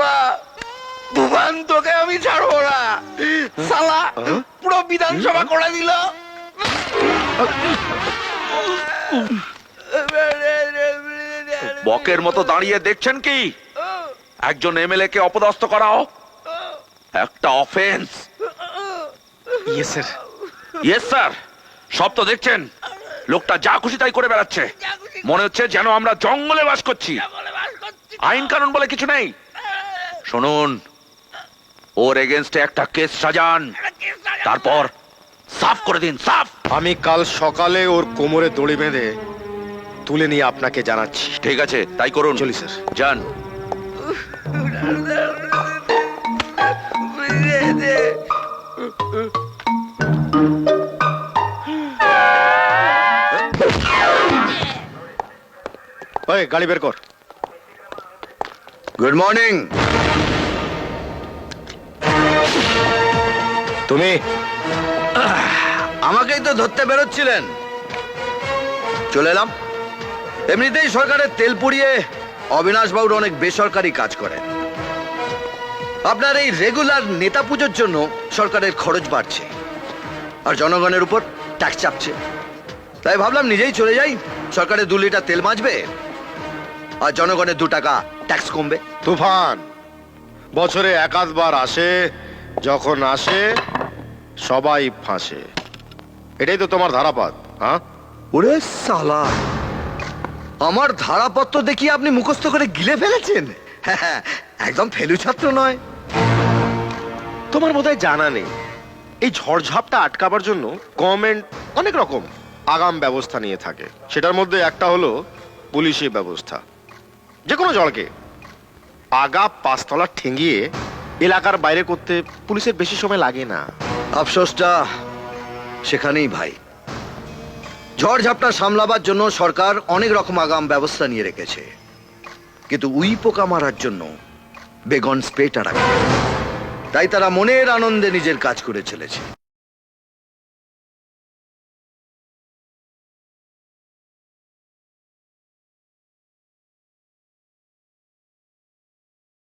না, তুফান তোকে আমি ছাড়বো না। শালা পুরো বিধানসভা করে দিল। বকের মতো দাঁড়িয়ে দেখছেন কি? একজন এমএলএ কে অপদস্থ করাও একটা offence. Yes sir. Yes sir. সব তো দেখছেন, লোকটা যা খুশি তাই করে বেড়াচ্ছে। মনে হচ্ছে যেন আমরা জঙ্গলে বাস করছি, আইন কানুন বলে কিছু নেই। শুনুন, ওর এগেনস্টে একটা কেস সাজান, তারপর সাফ করে দিন। সাফ। আমি কাল সকালে ওর কোমরে দড়ি বেঁধে তুলে নিয়ে আপনাকে জানাচ্ছি। ঠিক আছে, তাই করুন। চলি স্যার। যান। ওই গাড়ি বের কর। Good morning. তুমি আমাকেই তো ধরতে বেরোচ্ছিলেন, চলে এলাম। এমনিতেই সরকারের তেল পুড়িয়ে অবিনাশ বাবুর অনেক বেসরকারি কাজ করেন। আপনার এই রেগুলার নেতা পুজোর জন্য সরকারের খরচ বাড়ছে আর জনগণের উপর ট্যাক্স চাপছে। তাই ভাবলাম নিজেই চলে যাই, সরকারের 2 লিটার তেল বাঁচবে আর জনগণের 2 টাকা ট্যাক্স কমবে। তুফান বছরে একাধবার আসে, যখন আসে সবাই ফাঁসে। এটাই তো তোমার ধারাপাত। হ্যাঁ, ওরে সালা, আমার ধারাপত্র দেখি আপনি মুখস্থ করে গিলে ফেলেছেন। হ্যাঁ, একদম ফেলু ছাত্র নয়। তোমার বোধহয় জানা নেই, এই ঝড়ঝাপটা আটকাবার জন্য গভর্নমেন্ট অনেক রকম আগাম ব্যবস্থা নিয়ে থাকে। সেটার মধ্যে একটা হলো পুলিশি ব্যবস্থা। যে কোনো জলকে আগা 5 তলা ঠেঙ্গিয়ে এলাকার বাইরে করতে পুলিশের বেশি সময় লাগে না। আফসোসটা সেখানেই ভাই। ঝড়ঝাপটা সামলাবার জন্য সরকার অনেক রকম আগাম ব্যবস্থা নিয়ে রেখেছে, কিন্তু উই পোকা মারার জন্য বেগন স্প্রেটা রাখে। তাই তারা মনের আনন্দে নিজের কাজ করে চলেছে।